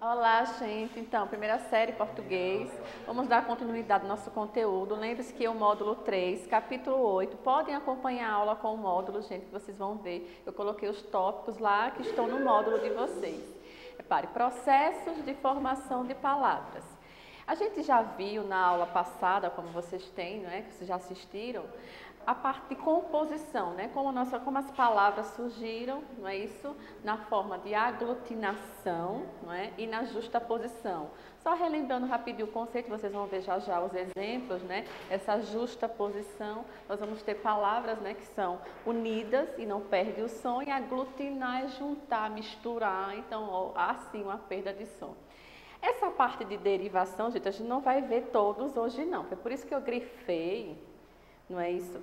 Olá, gente. Então, primeira série português. Vamos dar continuidade ao nosso conteúdo. Lembre-se que é o módulo 3, capítulo 8. Podem acompanhar a aula com o módulo, gente, que vocês vão ver. Eu coloquei os tópicos lá que estão no módulo de vocês. Repare, processos de formação de palavras. A gente já viu na aula passada, como vocês têm, né, que vocês já assistiram, a parte de composição, né? Como as palavras surgiram, não é isso? Na forma de aglutinação, não é? E na justaposição. Só relembrando rapidinho o conceito, vocês vão ver já já os exemplos, né? Essa justaposição, nós vamos ter palavras, né, que são unidas e não perde o som, e aglutinar é juntar, misturar, então há sim uma perda de som. Essa parte de derivação, gente, a gente não vai ver todos hoje não, é por isso que eu grifei, não é isso?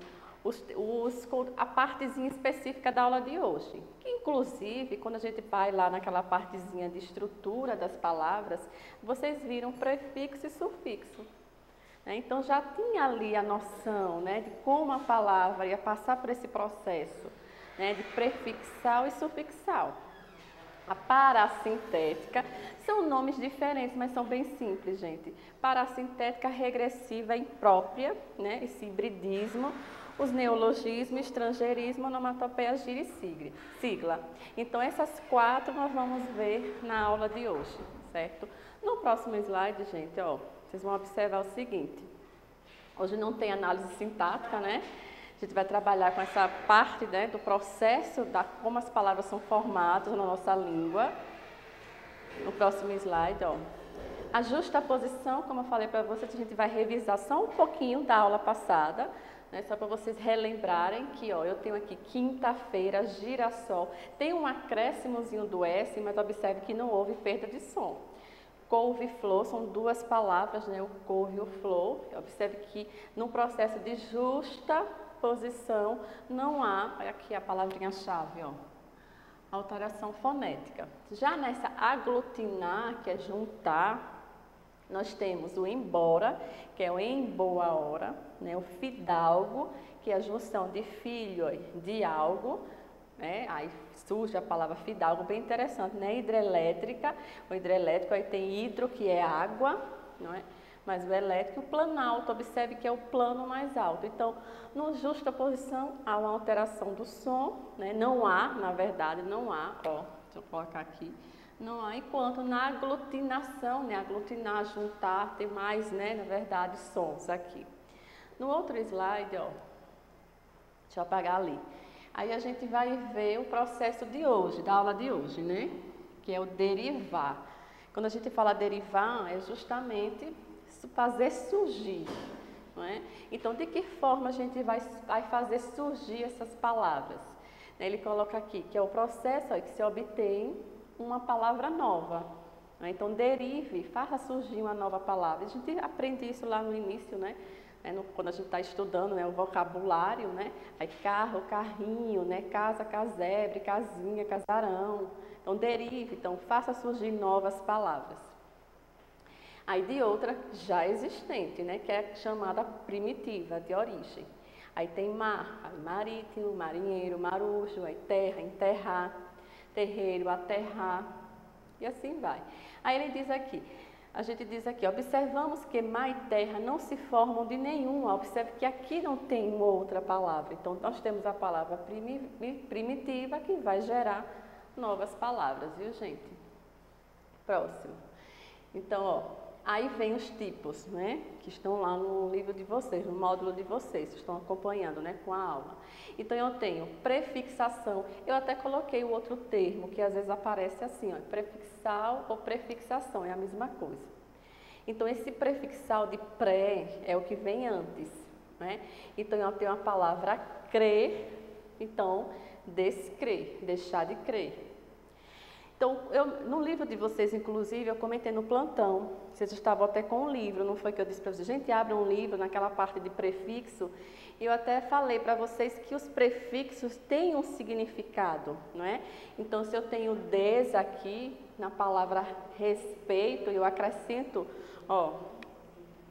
A partezinha específica da aula de hoje. Que, inclusive, quando a gente vai lá naquela partezinha de estrutura das palavras, vocês viram prefixo e sufixo. Né? Então, já tinha ali a noção, né, de como a palavra ia passar por esse processo, né, de prefixal e sufixal. A parassintética são nomes diferentes, mas são bem simples, gente. Parassintética regressiva imprópria, né? Esse hibridismo, os neologismos, estrangeirismo, onomatopeia, gíria e sigla. Então, essas 4 nós vamos ver na aula de hoje, certo? No próximo slide, gente, ó, vocês vão observar o seguinte. Hoje não tem análise sintática, né? A gente vai trabalhar com essa parte, né, do processo, como as palavras são formadas na nossa língua. No próximo slide, ó. A justaposição, como eu falei para vocês, a gente vai revisar só um pouquinho da aula passada, né, só para vocês relembrarem que, ó, eu tenho aqui quinta-feira, girassol. Tem um acréscimozinho do S, mas observe que não houve perda de som. Couve e flor são 2 palavras, né, o couve e o flor. Observe que no processo de justaposição não há, olha aqui a palavrinha-chave, ó, alteração fonética. Já nessa aglutinar, que é juntar, nós temos o embora, que é o em boa hora, né, o fidalgo, que é a junção de filho de algo, né, aí surge a palavra fidalgo, bem interessante, né, hidrelétrica, o hidrelétrico aí tem hidro, que é água, não é? Mas o elétrico, o planalto, observe que é o plano mais alto. Então, no justaposição, há uma alteração do som, né? Não há, na verdade, não há, ó, deixa eu colocar aqui, não há, enquanto na aglutinação, né? Aglutinar, juntar, tem mais, né, na verdade, sons aqui. No outro slide, ó, deixa eu apagar ali. Aí a gente vai ver o processo de hoje, da aula de hoje, né? Que é o derivar. Quando a gente fala derivar, é justamente fazer surgir, não é? Então, de que forma a gente vai fazer surgir essas palavras? Ele coloca aqui que é o processo aí que se obtém uma palavra nova. Né? Então, derive, faça surgir uma nova palavra. A gente aprende isso lá no início, né? Quando a gente está estudando, né, o vocabulário, né? Aí carro, carrinho, né? Casa, casebre, casinha, casarão. Então, derive, então faça surgir novas palavras. Aí de outra já existente, né, que é chamada primitiva, de origem. Aí tem mar, aí marítimo, marinheiro, marujo, aí terra, enterrar, terreiro, aterrar, e assim vai. Aí ele diz aqui, a gente diz aqui, observamos que mar e terra não se formam de nenhuma, observe que aqui não tem uma outra palavra. Então, nós temos a palavra primitiva que vai gerar novas palavras, viu, gente? Próximo. Então, ó, aí vem os tipos, né, que estão lá no livro de vocês, no módulo de vocês, estão acompanhando, né, com a aula. Então, eu tenho prefixação, eu até coloquei o outro termo, que às vezes aparece assim, ó, prefixal ou prefixação, é a mesma coisa. Então, esse prefixal de pré é o que vem antes, né? Então, eu tenho a palavra crer, então, descrer, deixar de crer. Então, no livro de vocês, inclusive, eu comentei no plantão, vocês estavam até com um livro, não foi que eu disse para vocês, gente, abra um livro naquela parte de prefixo, e eu até falei para vocês que os prefixos têm um significado, não é? Então, se eu tenho des aqui, na palavra respeito, eu acrescento, ó,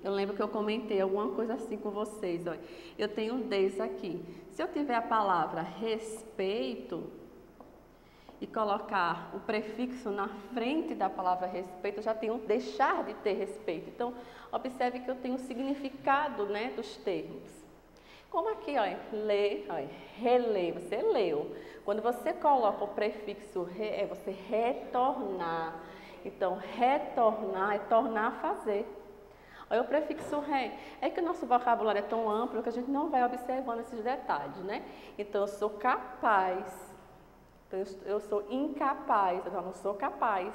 Eu lembro que eu comentei alguma coisa assim com vocês, olha. Eu tenho um des aqui. Se eu tiver a palavra respeito e colocar o prefixo na frente da palavra respeito, eu já tenho deixar de ter respeito. Então, observe que eu tenho o significado, né, dos termos. Como aqui, ó, ler, ó, reler, você leu. Quando você coloca o prefixo re, é você retornar. Então, retornar é tornar a fazer. Olha o prefixo re. É que o nosso vocabulário é tão amplo que a gente não vai observando esses detalhes, né? Então, eu sou capaz. Então, eu sou incapaz, eu não sou capaz.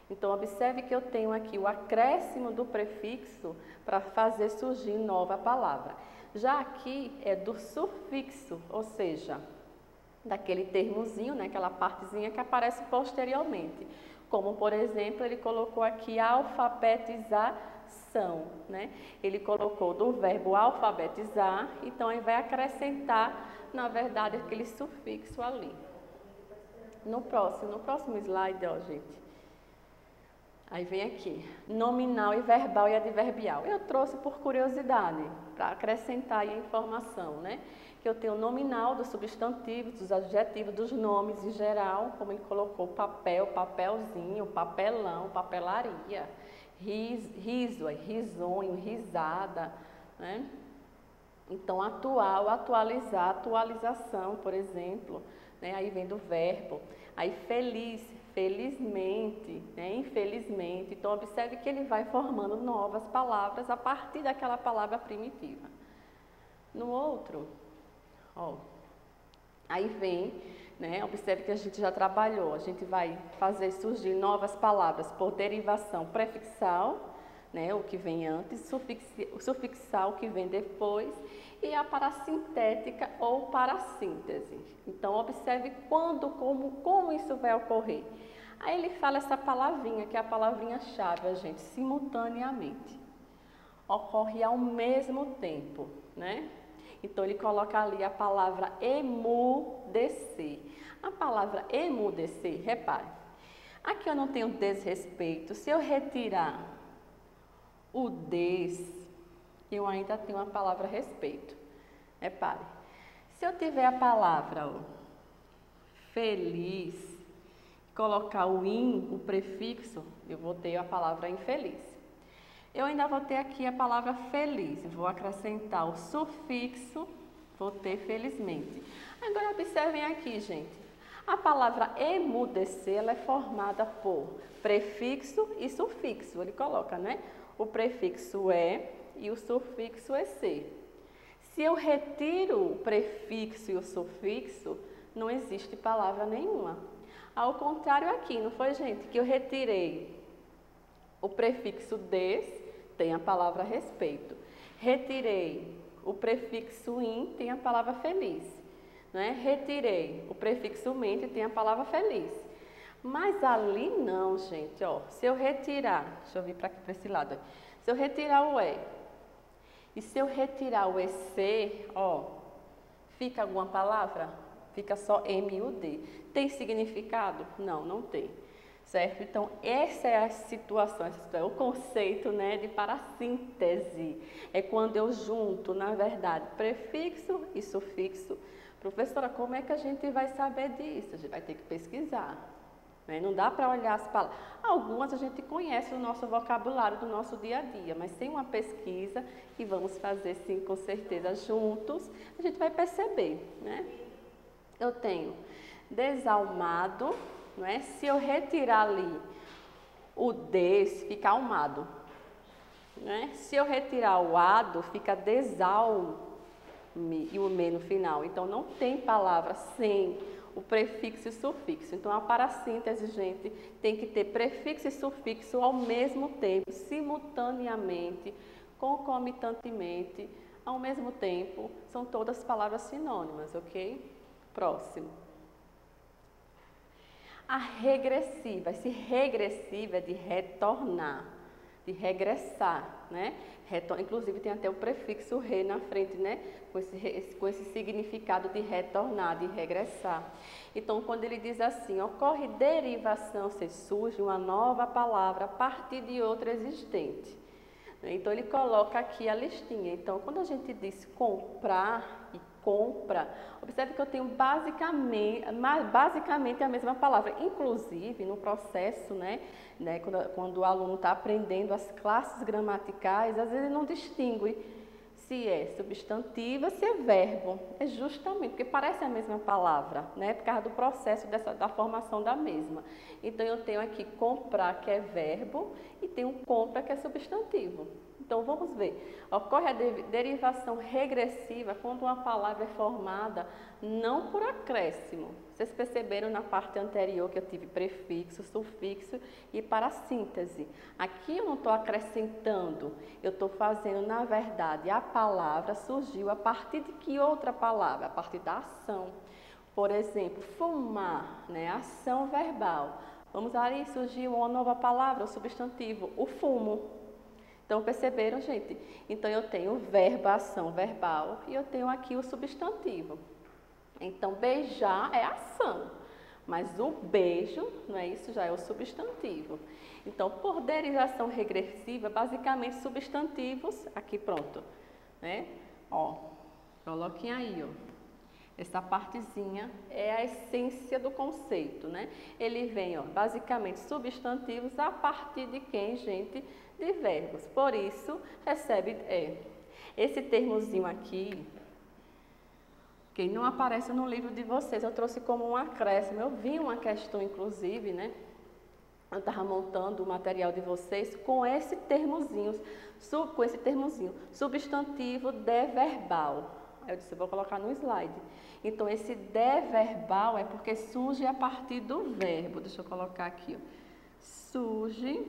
Então, observe que eu tenho aqui o acréscimo do prefixo para fazer surgir nova palavra. Já aqui é do sufixo, ou seja, daquele termozinho, né, aquela partezinha que aparece posteriormente. Como, por exemplo, ele colocou aqui alfabetização, né? Ele colocou do verbo alfabetizar, então ele vai acrescentar, na verdade, aquele sufixo ali. No próximo slide, ó, gente. Aí vem aqui, nominal e verbal e adverbial. Eu trouxe por curiosidade, para acrescentar aí a informação, né? Que eu tenho nominal dos substantivos, dos adjetivos, dos nomes em geral, como ele colocou papel, papelzinho, papelão, papelaria, riso, risonho, risada, né? Então, atual, atualizar, atualização, por exemplo, né? Aí vem do verbo. Aí feliz, felizmente, né? Infelizmente. Então, observe que ele vai formando novas palavras a partir daquela palavra primitiva. No outro, ó, aí vem, né? Observe que a gente já trabalhou. A gente vai fazer surgir novas palavras por derivação prefixal, né, o que vem antes, sufixal, o que vem depois, e a parassintética ou parassíntese. Então, observe quando, como isso vai ocorrer. Aí ele fala essa palavrinha, que é a palavrinha-chave, gente, simultaneamente. Ocorre ao mesmo tempo, né? Então, ele coloca ali a palavra emudecer. A palavra emudecer, repare, aqui eu não tenho desrespeito. Se eu retirar o des, eu ainda tenho a palavra respeito. Repare, se eu tiver a palavra ó, feliz, colocar o in, o prefixo, eu vou ter a palavra infeliz. Eu ainda vou ter aqui a palavra feliz, vou acrescentar o sufixo, vou ter felizmente. Agora observem aqui, gente, a palavra emudecer, ela é formada por prefixo e sufixo, ele coloca, né? O prefixo é e o sufixo é ser. Se eu retiro o prefixo e o sufixo, não existe palavra nenhuma. Ao contrário aqui, não foi, gente? Que eu retirei o prefixo des, tem a palavra respeito. Retirei o prefixo in, tem a palavra feliz. Né? Retirei o prefixo mente, tem a palavra feliz. Mas ali não, gente, ó. Se eu retirar, deixa eu vir para aqui para esse lado. Se eu retirar o e, e se eu retirar o ec, ó, fica alguma palavra? Fica só M-U-D. Tem significado? Não, não tem. Certo? Então, essa é a situação, esse é o conceito, né, de parassíntese. É quando eu junto, na verdade, prefixo e sufixo. Professora, como é que a gente vai saber disso? A gente vai ter que pesquisar. Né? Não dá para olhar as palavras. Algumas a gente conhece no nosso vocabulário do nosso dia a dia, mas sem uma pesquisa, que vamos fazer sim, com certeza, juntos, a gente vai perceber. Né? Eu tenho desalmado, não é? Se eu retirar ali o des, fica almado. Né? Se eu retirar o ado, fica desalme e o me no final. Então, não tem palavra sem o prefixo e sufixo. Então, a parassíntese, gente, tem que ter prefixo e sufixo ao mesmo tempo, simultaneamente, concomitantemente, ao mesmo tempo. São todas palavras sinônimas, ok? Próximo. A regressiva. Esse regressivo é de retornar, de regressar, né? Inclusive tem até o prefixo re na frente, né? Com esse significado de retornar, de regressar. Então, quando ele diz assim, ocorre derivação, se surge uma nova palavra a partir de outra existente. Então, ele coloca aqui a listinha. Então, quando a gente diz comprar e compra, observe que eu tenho basicamente a mesma palavra. Inclusive, no processo, quando o aluno está aprendendo as classes gramaticais, às vezes ele não distingue se é substantivo, se é verbo. É justamente porque parece a mesma palavra, por causa do processo da formação da mesma. Então, eu tenho aqui comprar, que é verbo, e tenho compra, que é substantivo. Então, vamos ver. Ocorre a derivação regressiva quando uma palavra é formada não por acréscimo. Vocês perceberam na parte anterior que eu tive prefixo, sufixo e para síntese. Aqui eu não estou acrescentando, eu estou fazendo, na verdade, a palavra surgiu a partir de que outra palavra? A partir da ação. Por exemplo, fumar, ação verbal. Vamos ali, surgiu uma nova palavra, o substantivo, o fumo. Então, perceberam, gente? Então, eu tenho o verbo, a ação verbal, e eu tenho aqui o substantivo. Então, beijar é ação, mas o beijo, não é isso? Já é o substantivo. Então, por derivação regressiva, basicamente, substantivos, aqui pronto, Coloquem aí, Essa partezinha é a essência do conceito, Ele vem, basicamente, substantivos a partir de quem, gente? De verbos. Por isso, recebe, esse termozinho aqui, que não aparece no livro de vocês, eu trouxe como um acréscimo. Eu vi uma questão, inclusive, eu estava montando o material de vocês com esse termozinho, substantivo deverbal. Eu disse, eu vou colocar no slide. Então, esse deverbal é porque surge a partir do verbo. Deixa eu colocar aqui, Surge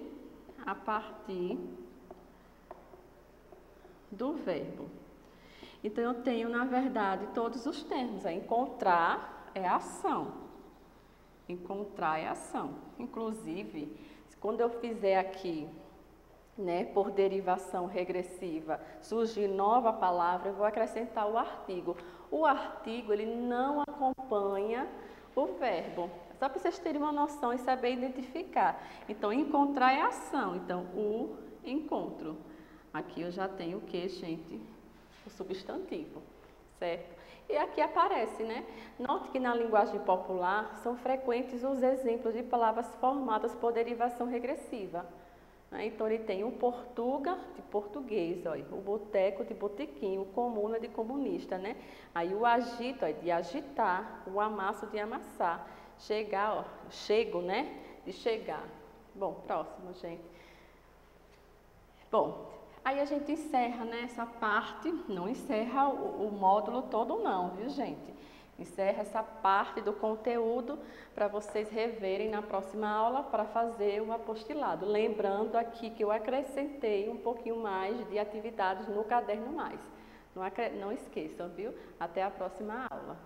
a partir do verbo. Então, eu tenho, na verdade, todos os termos. Encontrar é ação. Encontrar é ação. Inclusive, quando eu fizer aqui, por derivação regressiva, surgir nova palavra, eu vou acrescentar o artigo. O artigo, ele não acompanha o verbo. Só para vocês terem uma noção e saber identificar. Então, encontrar é ação. Então, o encontro. Aqui eu já tenho o que, gente? O substantivo, certo? E aqui aparece, Note que na linguagem popular são frequentes os exemplos de palavras formadas por derivação regressiva. Então, ele tem o portuga de português, o boteco de botequim, o comuna de comunista, Aí o agito, de agitar, o amasso de amassar, chegar, chego, de chegar. Bom, próximo, gente. Bom, aí a gente encerra, essa parte, não encerra o módulo todo não, viu, gente? Encerra essa parte do conteúdo para vocês reverem na próxima aula para fazer o apostilado. Lembrando aqui que eu acrescentei um pouquinho mais de atividades no caderno mais. Não esqueçam, viu? Até a próxima aula.